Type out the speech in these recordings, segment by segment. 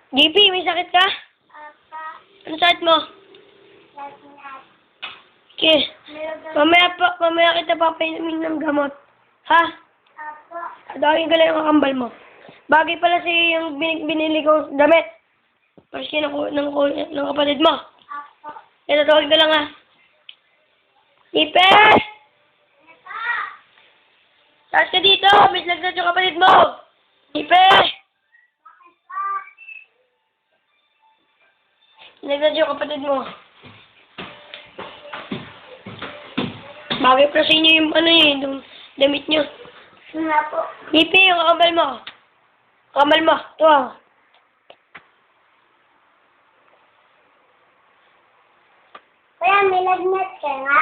JP, may sakit ka? Apa. Ano sakit mo? Lagnat. Okay. Mamaya kita papainumin ng gamot. Ha? Apa. Dawin ka lang yung kakambal mo. Bagay pala yung binili kong damit. Paski ng kapatid mo. Apa. Ito, tawag ka lang ha. JP! Taas ka dito! May lagnat yung kapatid mo! JP! Lagnat yung kapatid mo. Bagay pala sa inyo yung yung damit nyo. Nga po. JP, yung kakambal mo. Kakambal mo. Ito ah. Kuya, may lagnat ka nga?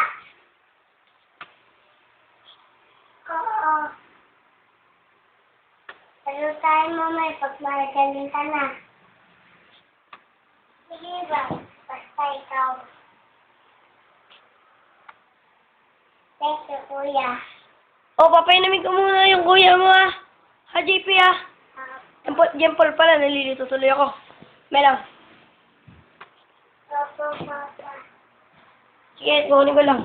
Oo. Pero tayo mo may pagmaragaling ka na. Sige ba? Basta ikaw. Thank you, kuya. O, papainumin ko muna yung kuya mo ah. Ha, JP ah. Jempol pala, nalilito tuloy ako. May lang. Opo, papa. Sige, kunin ko lang.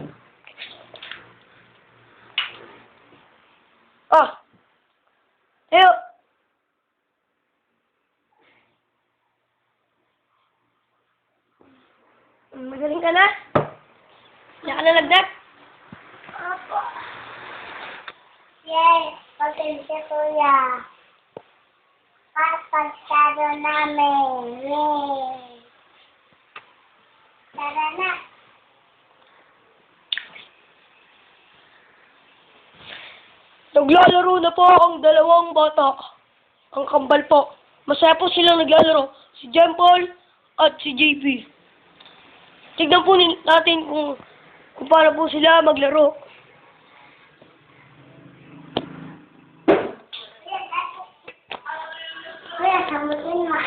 Oh. Tayo. Magaling ka na? Hindi ka na lagnat? Opo. Yes, pasensya kuya. Papasyado namin. Yay. Tara na. Naglalaro na po ang dalawang bata. Ang kambal po. Masaya po silang naglalaro. Si Jempol at si JP. Tignan po natin kung paano po sila maglaro. Kuya, samutin mo.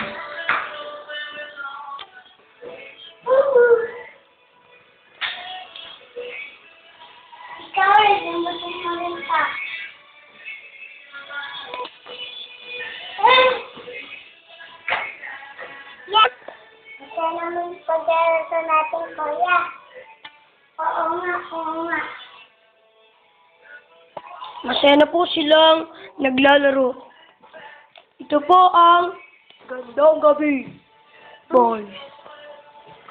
Ikaw rin, samutin mo rin pa. Yes! Masaya naman yung pag-aaral natin, kuya. Oo nga. Masaya na po silang naglalaro. Ito po ang Gandang Gabi Boys.